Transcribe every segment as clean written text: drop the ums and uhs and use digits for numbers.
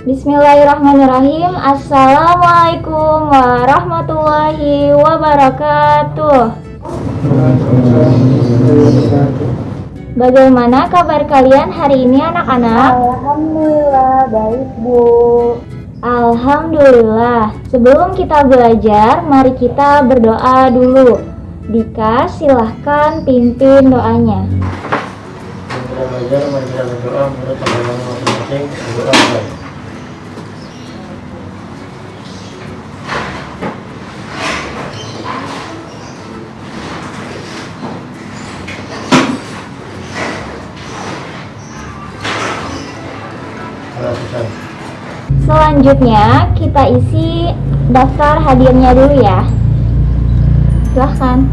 Bismillahirrahmanirrahim. Assalamualaikum warahmatullahi wabarakatuh. Bagaimana kabar kalian hari ini anak-anak? Alhamdulillah baik Bu. Alhamdulillah. Sebelum kita belajar, mari kita berdoa dulu. Dika, silahkan pimpin doanya. Kita belajar, mari kita berdoa menurut agama masing-masing. Berdoa baik. Selanjutnya kita isi daftar hadirnya dulu ya. Silahkan.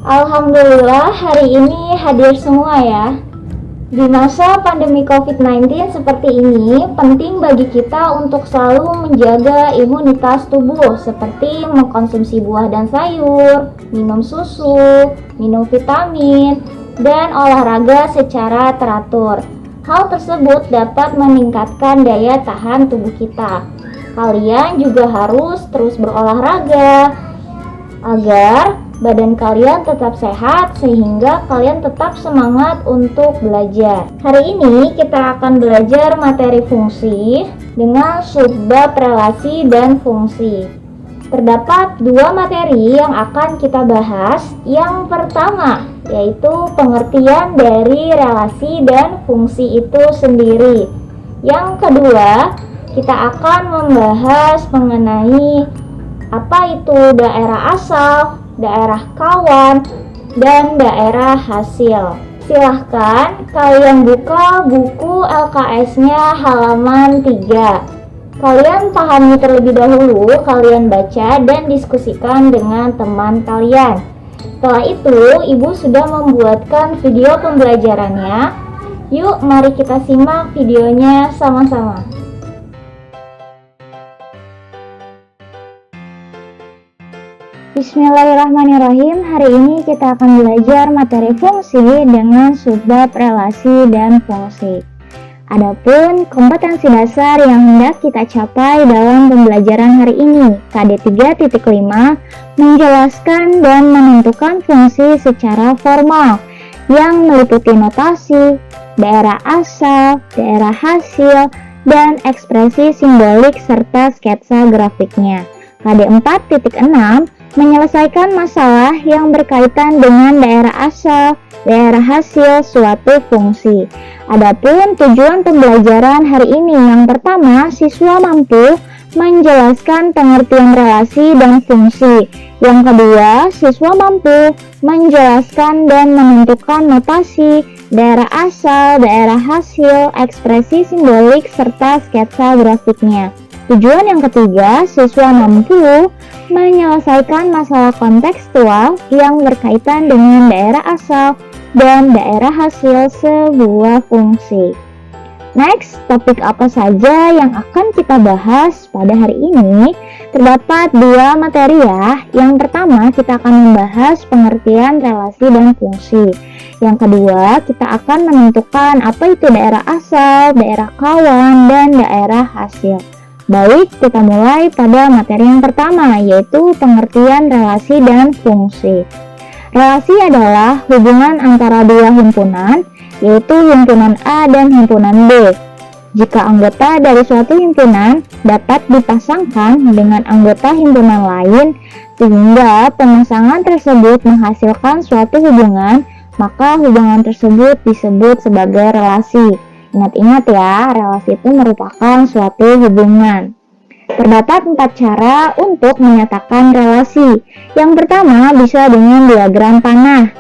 Alhamdulillah hari ini hadir semua ya. Di masa pandemi COVID-19 seperti ini, penting bagi kita untuk selalu menjaga imunitas tubuh seperti mengkonsumsi buah dan sayur, minum susu, minum vitamin, dan olahraga secara teratur. Hal tersebut dapat meningkatkan daya tahan tubuh kita. Kalian juga harus terus berolahraga agar badan kalian tetap sehat sehingga kalian tetap semangat untuk belajar. Hari ini kita akan belajar materi fungsi dengan subbab relasi dan fungsi. Terdapat dua materi yang akan kita bahas. Yang pertama yaitu pengertian dari relasi dan fungsi itu sendiri. Yang kedua, kita akan membahas mengenai apa itu daerah asal, daerah kawan, dan daerah hasil. Silahkan kalian buka buku LKS-nya halaman 3. Kalian pahami terlebih dahulu, kalian baca dan diskusikan dengan teman kalian. Setelah itu, Ibu sudah membuatkan video pembelajarannya. Yuk, mari kita simak videonya sama-sama. Bismillahirrahmanirrahim. Hari ini kita akan belajar materi fungsi dengan subbab relasi dan fungsi. Adapun kompetensi dasar yang hendak kita capai dalam pembelajaran hari ini, KD 3.5, menjelaskan dan menentukan fungsi secara formal yang meliputi notasi, daerah asal, daerah hasil, dan ekspresi simbolik serta sketsa grafiknya. KD 4.6 menyelesaikan masalah yang berkaitan dengan daerah asal, daerah hasil suatu fungsi. Adapun tujuan pembelajaran hari ini, yang pertama, siswa mampu menjelaskan pengertian relasi dan fungsi. Yang kedua, siswa mampu menjelaskan dan menentukan notasi, daerah asal, daerah hasil, ekspresi simbolik, serta sketsa grafiknya. Tujuan yang ketiga, siswa mampu menyelesaikan masalah kontekstual yang berkaitan dengan daerah asal dan daerah hasil sebuah fungsi. Next, topik apa saja yang akan kita bahas pada hari ini? Terdapat dua materi ya. Yang pertama, kita akan membahas pengertian relasi dan fungsi. Yang kedua, kita akan menentukan apa itu daerah asal, daerah kawan, dan daerah hasil. Baik, kita mulai pada materi yang pertama, yaitu pengertian relasi dan fungsi. Relasi adalah hubungan antara dua himpunan, yaitu himpunan A dan himpunan B. Jika anggota dari suatu himpunan dapat dipasangkan dengan anggota himpunan lain, sehingga pemasangan tersebut menghasilkan suatu hubungan, maka hubungan tersebut disebut sebagai relasi. Ingat-ingat ya, relasi itu merupakan suatu hubungan. Terdapat 4 cara untuk menyatakan relasi. Yang pertama bisa dengan diagram panah.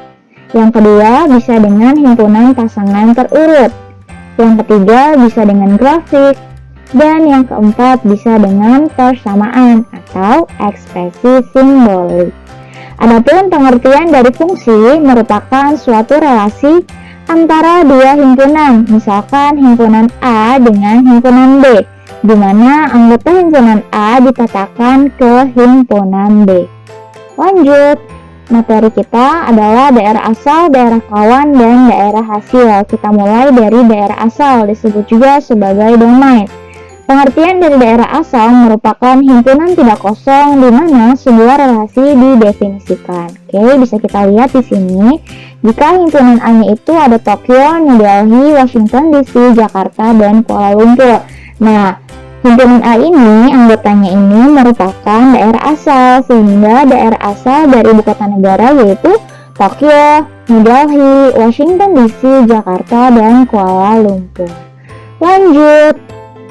Yang kedua bisa dengan himpunan pasangan terurut. Yang ketiga bisa dengan grafik. Dan yang keempat bisa dengan persamaan atau ekspresi simbolik. Adapun pengertian dari fungsi merupakan suatu relasi antara dua himpunan, misalkan himpunan A dengan himpunan B, di mana anggota himpunan A dipetakan ke himpunan B. Lanjut, materi kita adalah daerah asal, daerah kawan, dan daerah hasil. Kita mulai dari daerah asal, disebut juga sebagai domain. Pengertian dari daerah asal merupakan himpunan tidak kosong di mana sebuah relasi didefinisikan. Oke, bisa kita lihat di sini. Jika himpunan A-nya itu ada Tokyo, New Delhi, Washington DC, Jakarta, dan Kuala Lumpur. Nah, himpunan A ini, anggotanya ini merupakan daerah asal, sehingga daerah asal dari ibu kota negara yaitu Tokyo, New Delhi, Washington DC, Jakarta, dan Kuala Lumpur. Lanjut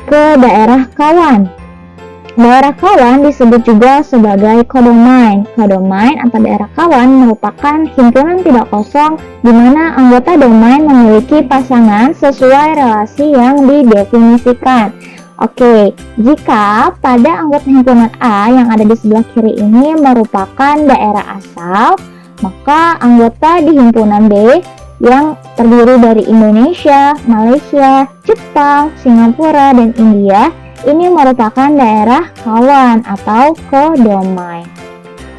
ke daerah kawan. Daerah kawan disebut juga sebagai kodomain. Kodomain atau daerah kawan merupakan himpunan tidak kosong di mana anggota domain memiliki pasangan sesuai relasi yang didefinisikan. Oke, jika pada anggota himpunan A yang ada di sebelah kiri ini merupakan daerah asal, maka anggota di himpunan B yang terdiri dari Indonesia, Malaysia, Jepang, Singapura, dan India ini merupakan daerah kawan atau kodomain.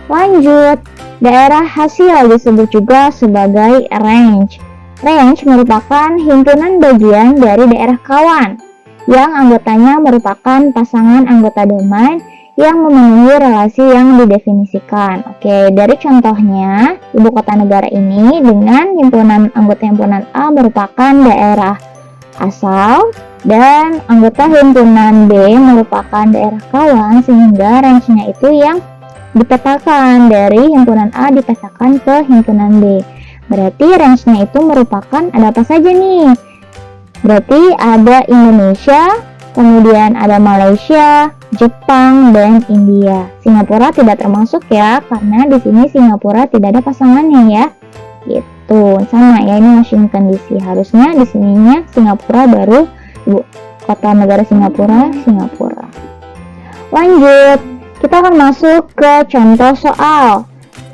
Lanjut, daerah hasil disebut juga sebagai range. Range merupakan himpunan bagian dari daerah kawan yang anggotanya merupakan pasangan anggota domain yang memenuhi relasi yang didefinisikan. Oke, dari contohnya, ibu kota negara ini dengan anggota himpunan A merupakan daerah asal dan anggota himpunan B merupakan daerah kawan, sehingga range-nya itu yang dipetakan dari himpunan A dipetakan ke himpunan B. Berarti range-nya itu merupakan ada apa saja nih? Berarti ada Indonesia, kemudian ada Malaysia, Jepang, dan India. Singapura tidak termasuk ya, karena di sini Singapura tidak ada pasangannya ya. Gitu. Sama ya, ini Washington DC. Harusnya di sininya Singapura baru ibu kota negara Singapura. Lanjut, kita akan masuk ke contoh soal.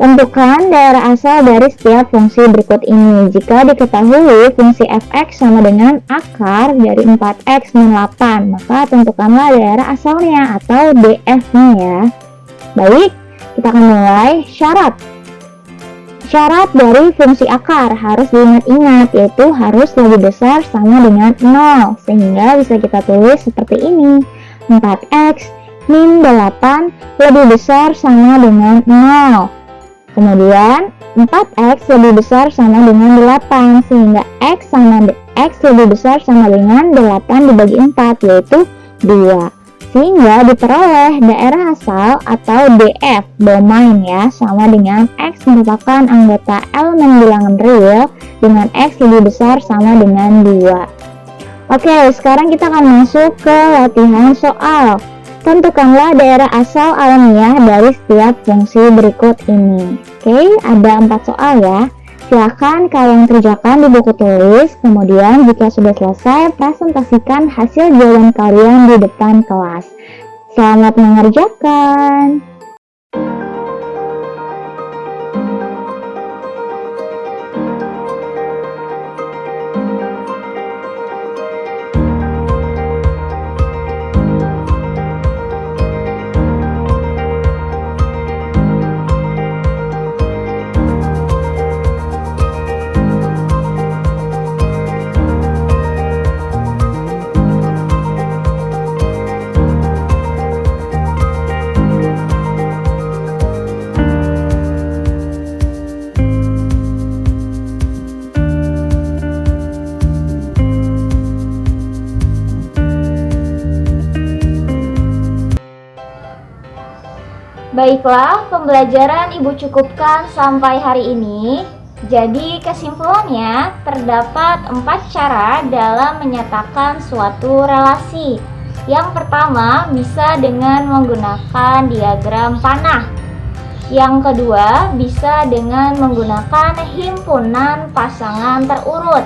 Tentukan daerah asal dari setiap fungsi berikut ini. Jika diketahui fungsi f(x) sama dengan akar dari 4x min 8, maka tentukanlah daerah asalnya atau df-nya ya. Baik, kita akan mulai syarat. Syarat dari fungsi akar harus diingat-ingat, yaitu harus lebih besar sama dengan 0, sehingga bisa kita tulis seperti ini. 4x min 8 lebih besar sama dengan 0. Kemudian 4x lebih besar sama dengan 8, sehingga x lebih besar sama dengan 8 dibagi 4, yaitu 2. Sehingga diperoleh daerah asal atau DF, domain ya, sama dengan x merupakan anggota elemen bilangan real dengan x lebih besar sama dengan 2. Oke, sekarang kita akan masuk ke latihan soal. Tentukanlah daerah asal alamiah dari setiap fungsi berikut ini. Oke, ada 4 soal ya. Silakan kalian kerjakan di buku tulis, kemudian jika sudah selesai, presentasikan hasil jawaban kalian di depan kelas. Selamat mengerjakan! Baiklah, pembelajaran Ibu cukupkan sampai hari ini. Jadi kesimpulannya, terdapat 4 cara dalam menyatakan suatu relasi. Yang pertama, bisa dengan menggunakan diagram panah. Yang kedua, bisa dengan menggunakan himpunan pasangan terurut.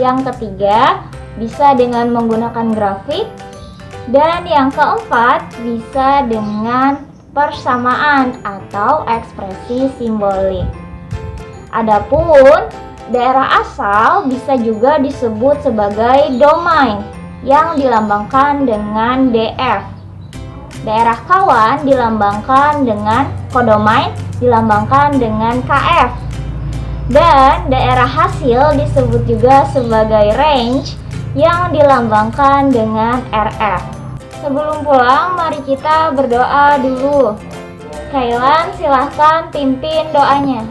Yang ketiga, bisa dengan menggunakan grafik. Dan yang keempat, bisa dengan persamaan atau ekspresi simbolik. Adapun daerah asal bisa juga disebut sebagai domain yang dilambangkan dengan DF. Daerah kawan dilambangkan dengan kodomain, dilambangkan dengan KF. Dan daerah hasil disebut juga sebagai range yang dilambangkan dengan RF. Sebelum pulang, mari kita berdoa dulu. Kailan, silahkan pimpin doanya.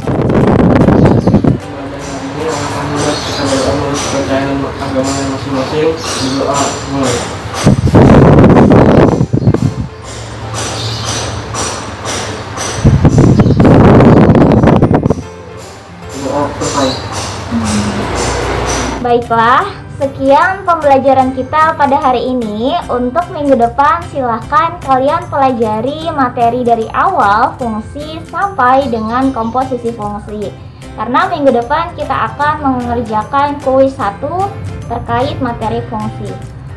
Alhamdulillah kita berdoa menurut kepercayaan agama masing-masing. Berdoa mulai. Doa selesai. Baiklah, sekian pembelajaran kita pada hari ini. Untuk minggu depan silahkan kalian pelajari materi dari awal fungsi sampai dengan komposisi fungsi. Karena minggu depan kita akan mengerjakan kuis 1 terkait materi fungsi.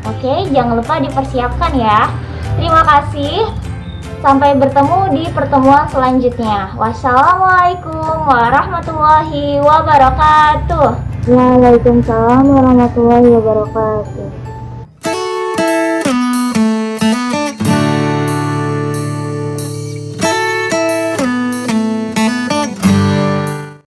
Oke, jangan lupa dipersiapkan ya. Terima kasih. Sampai bertemu di pertemuan selanjutnya. Wassalamualaikum warahmatullahi wabarakatuh. Waalaikumsalam warahmatullahi wabarakatuh.